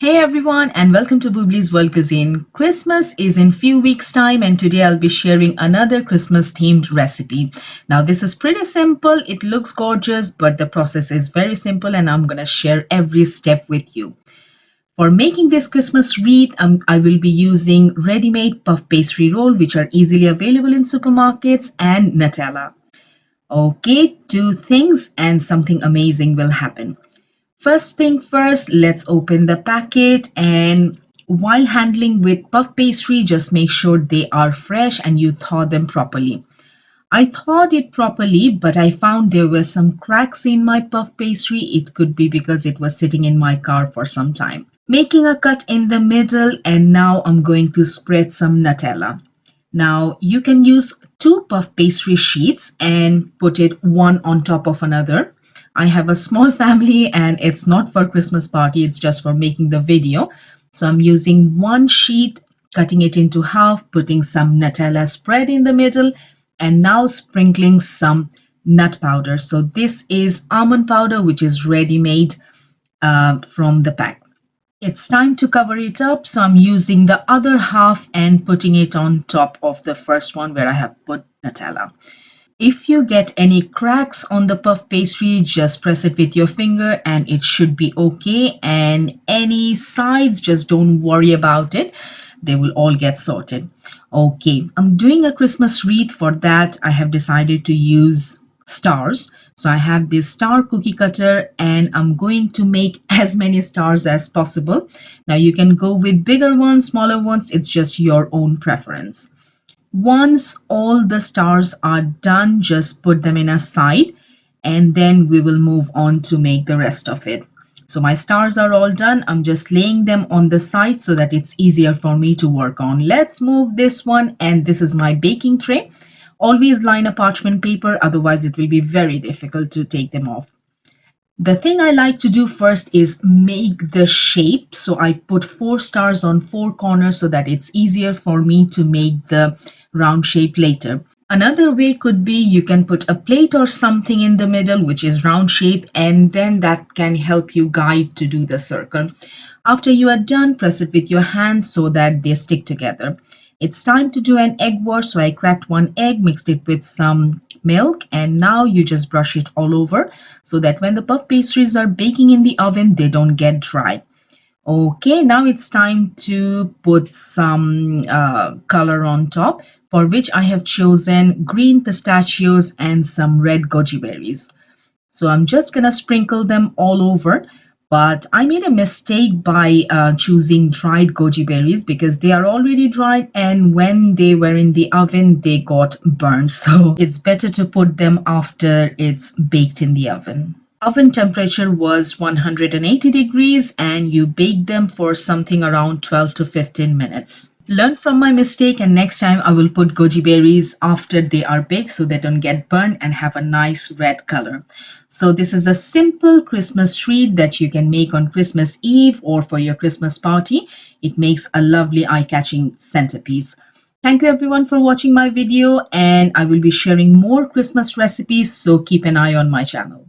Hey everyone, and welcome to Boobly's World Cuisine. Christmas is in few weeks' time, and today I'll be sharing another Christmas themed recipe. Now, this is pretty simple, it looks gorgeous, but the process is very simple, and I'm gonna share every step with you. For making this Christmas wreath, I will be using ready made puff pastry roll, which are easily available in supermarkets, and Nutella. Okay, two things, and something amazing will happen. First thing first, let's open the packet, and while handling with puff pastry, just make sure they are fresh and you thaw them properly. I thawed it properly, but I found there were some cracks in my puff pastry. It could be because it was sitting in my car for some time. Making a cut in the middle, and now I'm going to spread some Nutella. Now you can use two puff pastry sheets and put it one on top of another. I have a small family and it's not for Christmas party, it's just for making the video. So I'm using one sheet, cutting it into half, putting some Nutella spread in the middle, and now sprinkling some nut powder. So this is almond powder, which is ready made from the pack. It's time to cover it up, so I'm using the other half and putting it on top of the first one where I have put Nutella. If you get any cracks on the puff pastry, just press it with your finger and it should be okay. And any sides, just don't worry about it. They will all get sorted. Okay, I'm doing a Christmas wreath. For that, I have decided to use stars. So I have this star cookie cutter and I'm going to make as many stars as possible. Now you can go with bigger ones, smaller ones, it's just your own preference. Once all the stars are done, just put them in a side and then we will move on to make the rest of it. So my stars are all done. I'm just laying them on the side so that it's easier for me to work on. Let's move this one, and this is my baking tray. Always line a parchment paper, otherwise it will be very difficult to take them off. The thing I like to do first is make the shape. So I put four stars on four corners so that it's easier for me to make the round shape later. Another way could be you can put a plate or something in the middle, which is round shape, and then that can help you guide to do the circle. After you are done, press it with your hands so that they stick together. It's time to do an egg wash, so I cracked one egg, mixed it with some milk, and now you just brush it all over so that when the puff pastries are baking in the oven, they don't get dry. Okay, now it's time to put some color on top, for which I have chosen green pistachios and some red goji berries. So I'm just gonna sprinkle them all over. But I made a mistake by choosing dried goji berries because they are already dried, and when they were in the oven, they got burned. So it's better to put them after it's baked in the oven. Oven temperature was 180 degrees, and you bake them for something around 12 to 15 minutes. Learn from my mistake, and next time I will put goji berries after they are baked so they don't get burned and have a nice red color. So this is a simple Christmas treat that you can make on Christmas Eve or for your Christmas party. It makes a lovely eye-catching centerpiece. Thank you everyone for watching my video, and I will be sharing more Christmas recipes, so keep an eye on my channel.